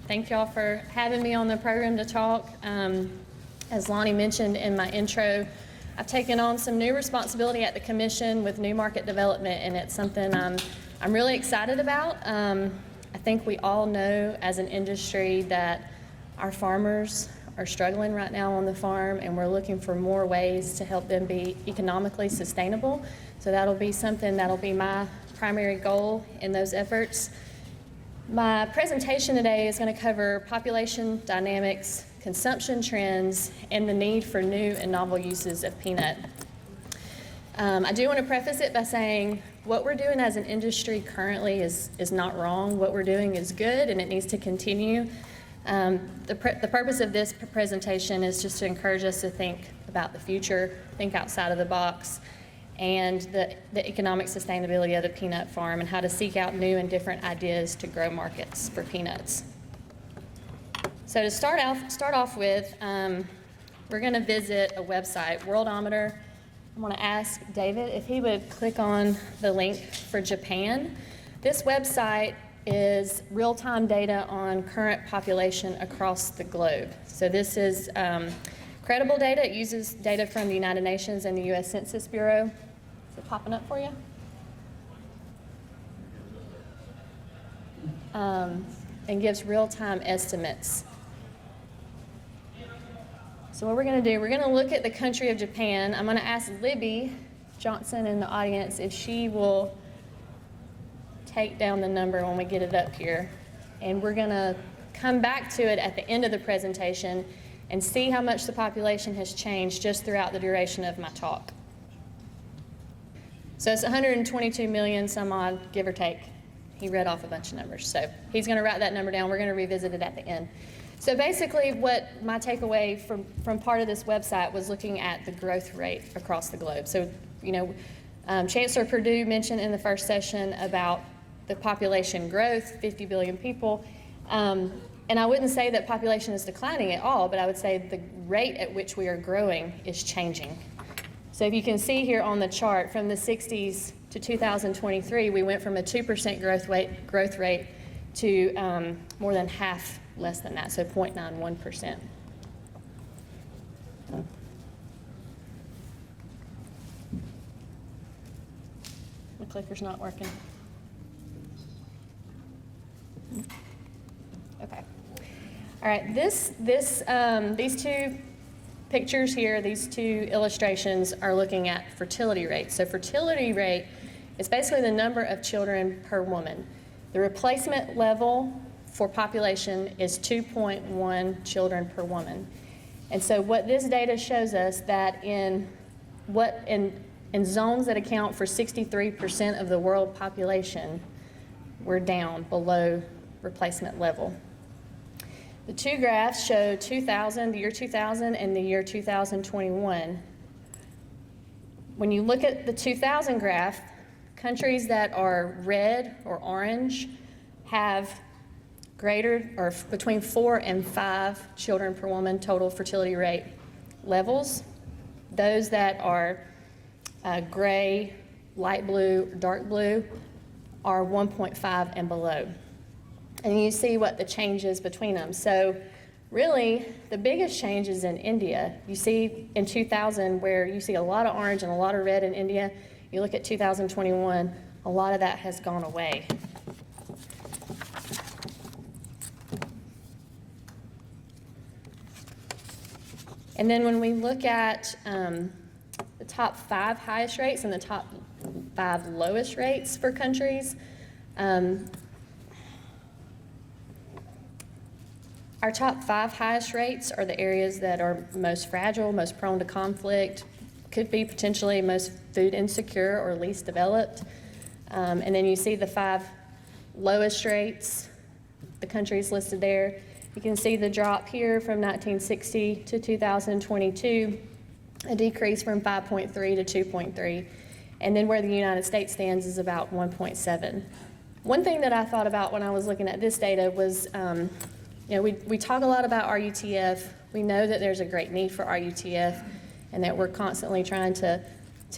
Thank y'all for having me on the program to talk. As Lonnie mentioned in my intro, I've taken on some new responsibility at the Commission with new market development, and it's something I'm really excited about. I think we all know as an industry that our farmers are struggling right now on the farm, and we're looking for more ways to help them be economically sustainable. So that'll be something that'll be my primary goal in those efforts. My presentation today is going to cover population dynamics, consumption trends, and the need for new and novel uses of peanut. I do want to preface it by saying what we're doing as an industry currently is not wrong. What we're doing is good, and it needs to continue. The purpose of this presentation is just to encourage us to think about the future, think outside of the box, and the economic sustainability of the peanut farm and how to seek out new and different ideas to grow markets for peanuts. So to start off with, we're going to visit a website, Worldometer. I want to ask David if he would click on the link for Japan. This website is real-time data on current population across the globe. So this is credible data. It uses data from the United Nations and the U.S. Census Bureau. Is it popping up for you? And gives real-time estimates. So what we're going to do, we're going to look at the country of Japan. I'm going to ask Libby Johnson in the audience if she will take down the number when we get it up here. And we're going to come back to it at the end of the presentation and see how much the population has changed just throughout the duration of my talk. So it's 122 million some odd, give or take. He read off a bunch of numbers. So he's going to write that number down. We're going to revisit it at the end. So basically what my takeaway from part of this website was looking at the growth rate across the globe. So, you know, Chancellor Perdue mentioned in the first session about the population growth, 50 billion people. And I wouldn't say that population is declining at all, but I would say the rate at which we are growing is changing. So if you can see here on the chart, from the 60s to 2023, we went from a 2% growth rate to more than half less than that, so 0.91%. The clicker's not working. Okay. All right, these two pictures here, these two illustrations are looking at fertility rates. So fertility rate is basically the number of children per woman. The replacement level for population is 2.1 children per woman. And so what this data shows us that in zones that account for 63% of the world population, we're down below replacement level. The two graphs show the year 2000 and the year 2021. When you look at the 2000 graph, countries that are red or orange have greater or between 4 and 5 children per woman total fertility rate levels. Those that are gray, light blue, dark blue are 1.5 and below. And you see what the change is between them. So really, the biggest change is in India. You see in 2000 where you see a lot of orange and a lot of red in India. You look at 2021, a lot of that has gone away. And then when we look at the top 5 highest rates and the top 5 lowest rates for countries, our top 5 highest rates are the areas that are most fragile, most prone to conflict, could be potentially most food insecure or least developed. And then you see the 5 lowest rates, the countries listed there. You can see the drop here from 1960 to 2022, a decrease from 5.3 to 2.3. And then where the United States stands is about 1.7. One thing that I thought about when I was looking at this data was, you know, we talk a lot about RUTF. We know that there's a great need for RUTF and that we're constantly trying to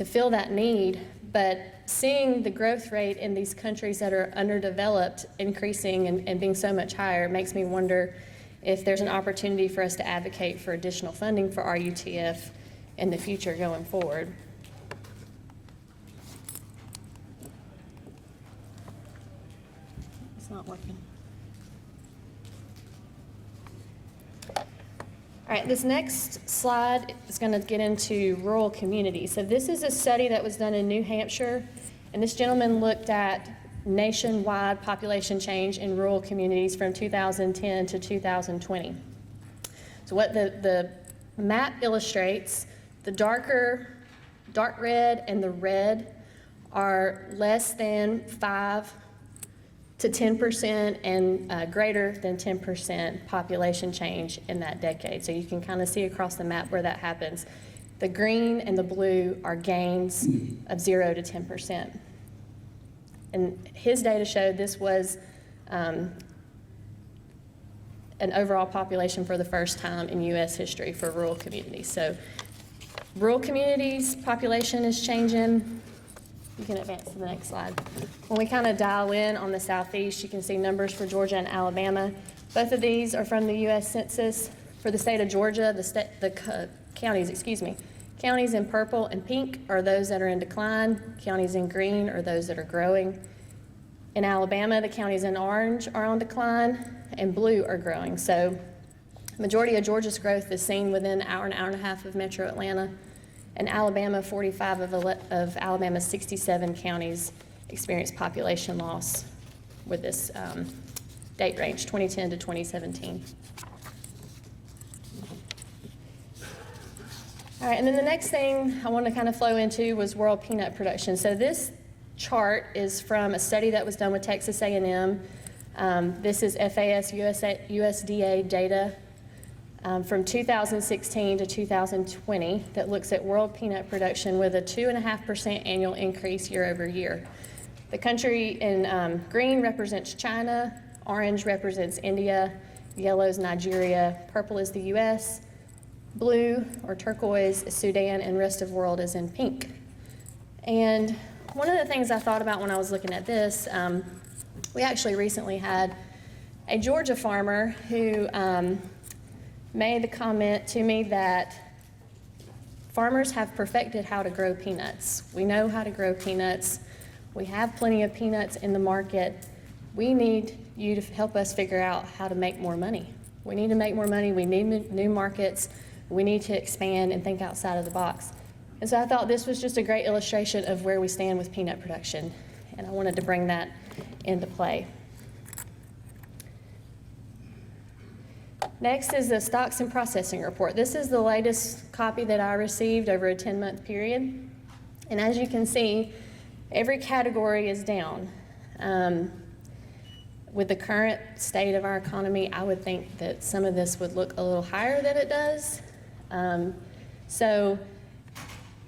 fill that need. But seeing the growth rate in these countries that are underdeveloped increasing and being so much higher makes me wonder if there's an opportunity for us to advocate for additional funding for RUTF in the future going forward. It's not working. All right, this next slide is going to get into rural communities. So this is a study that was done in New Hampshire, and this gentleman looked at nationwide population change in rural communities from 2010 to 2020. So what the map illustrates, the dark red and the red are less than 5 to 10% and greater than 10% population change in that decade. So you can kind of see across the map where that happens. The green and the blue are gains of 0 to 10%. And his data showed this was an overall population for the first time in U.S. history for rural communities. So rural communities, population is changing. You can advance to the next slide. When we kind of dial in on the southeast, you can see numbers for Georgia and Alabama. Both of these are from the U.S. Census. For the state of Georgia, the counties in purple and pink are those that are in decline. Counties in green are those that are growing. In Alabama, the counties in orange are on decline, and blue are growing. So the majority of Georgia's growth is seen within an hour and a half of metro Atlanta. In Alabama, 45 of Alabama's 67 counties experienced population loss with this date range, 2010 to 2017. All right, and then the next thing I wanted to kind of flow into was world peanut production. So this chart is from a study that was done with Texas A&M. This is FAS USDA data from 2016 to 2020 that looks at world peanut production with a 2.5% annual increase year over year. The country in green represents China, orange represents India, yellow is Nigeria, purple is the US, blue or turquoise is Sudan, and rest of the world is in pink. And one of the things I thought about when I was looking at this, we actually recently had a Georgia farmer who made the comment to me that farmers have perfected how to grow peanuts. We know how to grow peanuts. We have plenty of peanuts in the market. We need you to help us figure out how to make more money. We need to make more money. We need new markets. We need to expand and think outside of the box. And so I thought this was just a great illustration of where we stand with peanut production, and I wanted to bring that into play. Next is the stocks and processing report. This is the latest copy that I received over a 10-month period. And as you can see, every category is down. With the current state of our economy, I would think that some of this would look a little higher than it does. So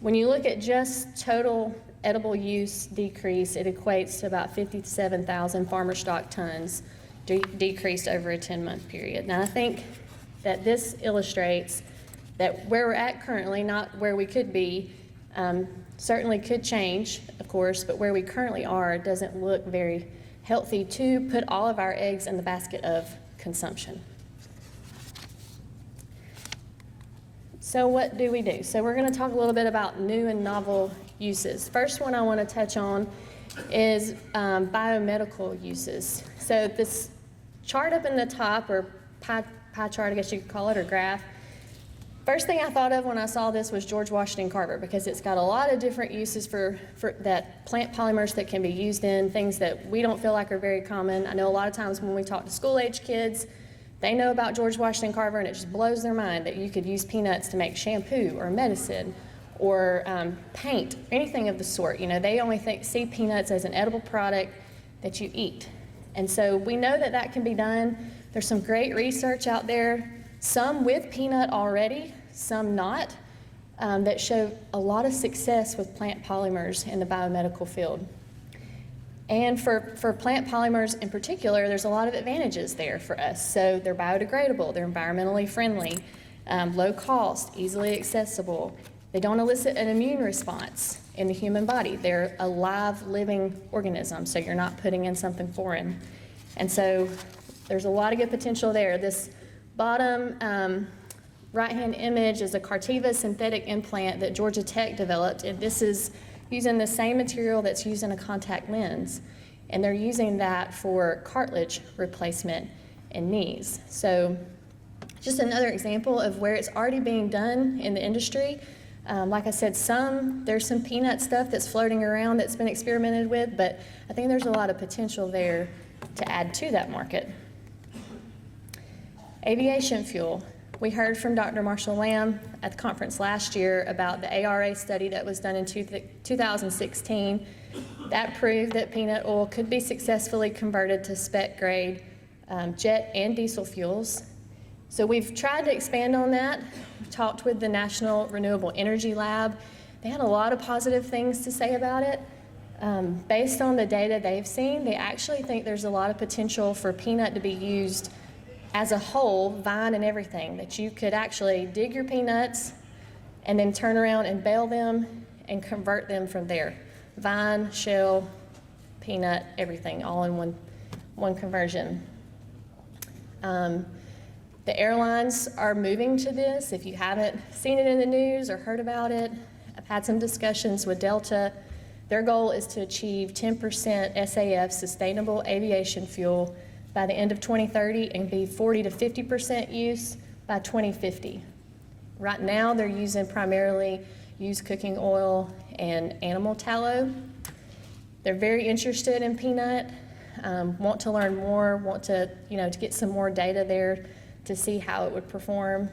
when you look at just total edible use decrease, it equates to about 57,000 farmer stock tons decreased over a 10-month period. Now, I think that this illustrates that where we're at currently, not where we could be, certainly could change, of course, but where we currently are doesn't look very healthy to put all of our eggs in the basket of consumption. So what do we do? So we're going to talk a little bit about new and novel uses. First one I want to touch on is biomedical uses. So this chart up in the top, or pie chart, I guess you could call it, or graph, first thing I thought of when I saw this was George Washington Carver, because it's got a lot of different uses for that plant polymers that can be used in things that we don't feel like are very common. I know a lot of times when we talk to school-age kids, they know about George Washington Carver, and it just blows their mind that you could use peanuts to make shampoo or medicine or paint, anything of the sort. You know, they only see peanuts as an edible product that you eat. And so we know that that can be done. There's some great research out there, some with peanut already, some not, that show a lot of success with plant polymers in the biomedical field. And for plant polymers in particular, there's a lot of advantages there for us. So they're biodegradable, they're environmentally friendly, low cost, easily accessible, They don't elicit an immune response in the human body. They're a live, living organism, so you're not putting in something foreign. And so there's a lot of good potential there. This bottom right-hand image is a Cartiva synthetic implant that Georgia Tech developed, and this is using the same material that's used in a contact lens. And they're using that for cartilage replacement in knees. So just another example of where it's already being done in the industry. Like I said, there's some peanut stuff that's floating around that's been experimented with, but I think there's a lot of potential there to add to that market. Aviation fuel. We heard from Dr. Marshall Lamb at the conference last year about the ARA study that was done in 2016. That proved that peanut oil could be successfully converted to spec grade jet and diesel fuels. So we've tried to expand on that. We've talked with the National Renewable Energy Lab. They had a lot of positive things to say about it. Based on the data they've seen, they actually think there's a lot of potential for peanut to be used as a whole, vine and everything, that you could actually dig your peanuts and then turn around and bale them and convert them from there. Vine, shell, peanut, everything, all in one conversion. The airlines are moving to this. If you haven't seen it in the news or heard about it, I've had some discussions with Delta. Their goal is to achieve 10% SAF, sustainable aviation fuel, by the end of 2030 and be 40 to 50% use by 2050. Right now, they're using primarily used cooking oil and animal tallow. They're very interested in peanut, want to learn more, want to get some more data there to see how it would perform.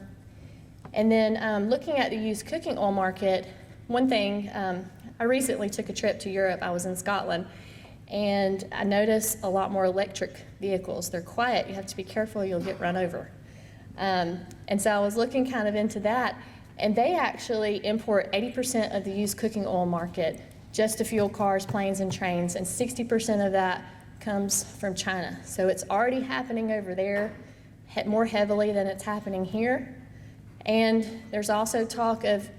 And then looking at the used cooking oil market, one thing, I recently took a trip to Europe. I was in Scotland, and I noticed a lot more electric vehicles. They're quiet. You have to be careful, you'll get run over. And so I was looking kind of into that, and they actually import 80% of the used cooking oil market just to fuel cars, planes, and trains, and 60% of that comes from China. So it's already happening over there more heavily than it's happening here. And there's also talk of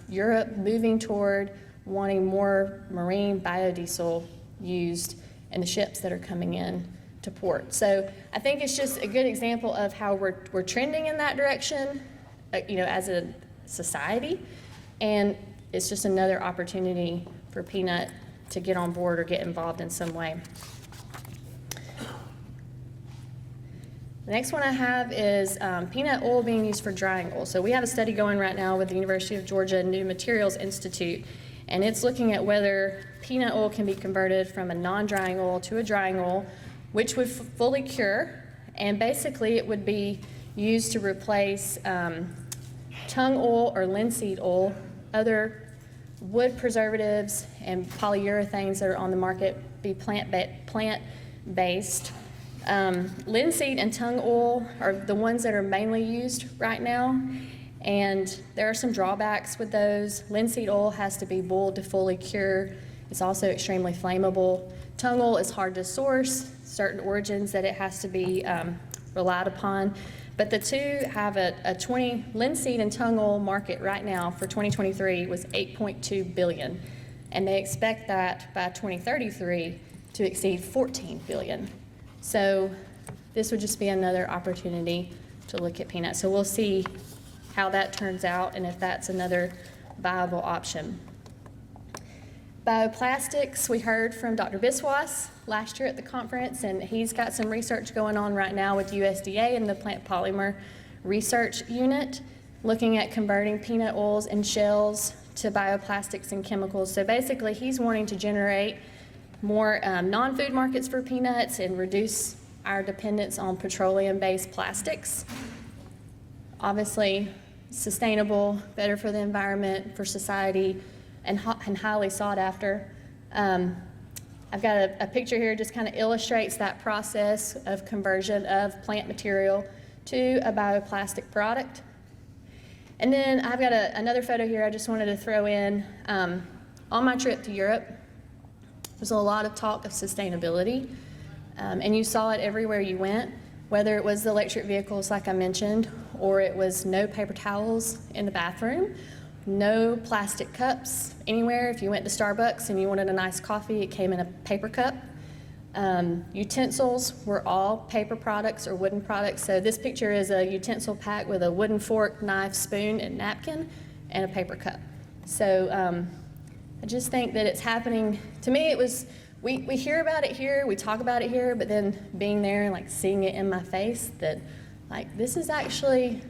Europe moving toward wanting more marine biodiesel used in the ships that are coming in to port. So I think it's just a good example of how we're trending in that direction, as a society, and it's just another opportunity for peanut to get on board or get involved in some way. The next one I have is peanut oil being used for drying oil. So we have a study going right now with the University of Georgia New Materials Institute, and it's looking at whether peanut oil can be converted from a non-drying oil to a drying oil, which would fully cure, and basically it would be used to replace tung oil or linseed oil, other wood preservatives and polyurethanes that are on the market, be plant-based. Linseed and tung oil are the ones that are mainly used right now, and there are some drawbacks with those. Linseed oil has to be boiled to fully cure. It's also extremely flammable. Tung oil is hard to source, certain origins that it has to be relied upon. But the two have linseed and tung oil market right now for 2023 was $8.2 billion. And they expect that by 2033 to exceed $14 billion. So this would just be another opportunity to look at peanuts. So we'll see how that turns out and if that's another viable option. Bioplastics, we heard from Dr. Biswas last year at the conference, and he's got some research going on right now with USDA and the Plant Polymer Research Unit, looking at converting peanut oils and shells to bioplastics and chemicals. So basically, he's wanting to generate more non-food markets for peanuts and reduce our dependence on petroleum-based plastics. Obviously, sustainable, better for the environment, for society, and highly sought after. I've got a picture here just kind of illustrates that process of conversion of plant material to a bioplastic product. And then I've got another photo here I just wanted to throw in. On my trip to Europe, there's a lot of talk of sustainability, and you saw it everywhere you went, whether it was the electric vehicles like I mentioned, or it was no paper towels in the bathroom, No plastic cups anywhere. If you went to Starbucks and you wanted a nice coffee, it came in a paper cup. Utensils were all paper products or wooden products. So this picture is a utensil pack with a wooden fork, knife, spoon, and napkin, and a paper cup. So I just think that it's happening. To me, it was, we hear about it here, we talk about it here, but then being there and like seeing it in my face that like this is actually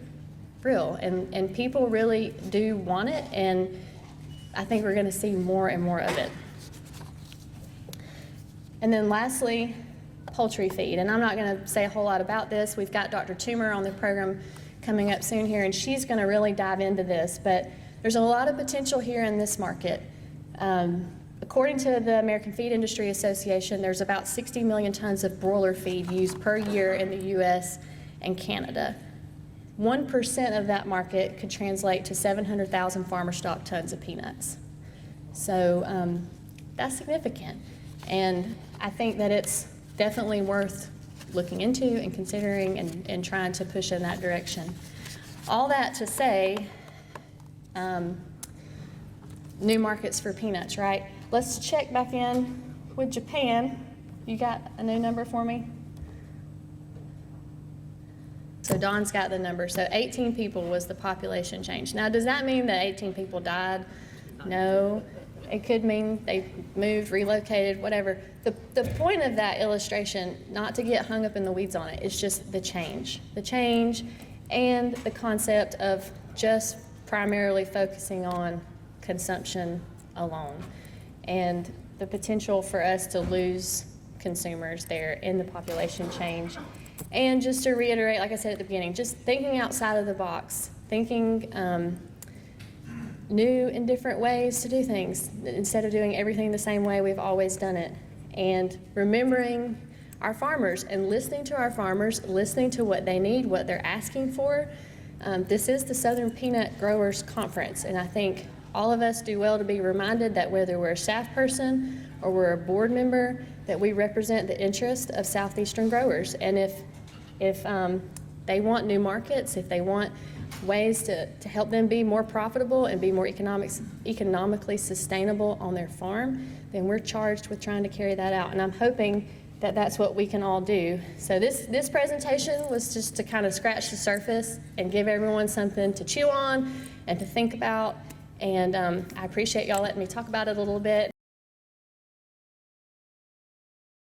real, and people really do want it, and I think we're gonna see more and more of it. And then lastly, poultry feed. And I'm not gonna say a whole lot about this. We've got Dr. Toomer on the program coming up soon here, and she's gonna really dive into this, but there's a lot of potential here in this market. According to the American Feed Industry Association, there's about 60 million tons of broiler feed used per year in the US and Canada. 1% of that market could translate to 700,000 farmer stock tons of peanuts. So that's significant. And I think that it's definitely worth looking into and considering and trying to push in that direction. All that to say, new markets for peanuts, right? Let's check back in with Japan. You got a new number for me? So Don's got the number. So 18 people was the population change. Now, does that mean that 18 people died? No. It could mean they moved, relocated, whatever. The point of that illustration, not to get hung up in the weeds on it, is just the change. The change and the concept of just primarily focusing on consumption alone, and the potential for us to lose consumers there in the population change. And just to reiterate, like I said at the beginning, just thinking outside of the box, thinking new and different ways to do things instead of doing everything the same way we've always done it. And remembering our farmers and listening to our farmers, listening to what they need, what they're asking for. This is the Southern Peanut Growers Conference, and I think all of us do well to be reminded that whether we're a staff person or we're a board member, that we represent the interest of Southeastern growers. And if they want new markets, if they want ways to help them be more profitable and be more economically sustainable on their farm, then we're charged with trying to carry that out. And I'm hoping that that's what we can all do. So this presentation was just to kind of scratch the surface and give everyone something to chew on and to think about. And I appreciate y'all letting me talk about it a little bit.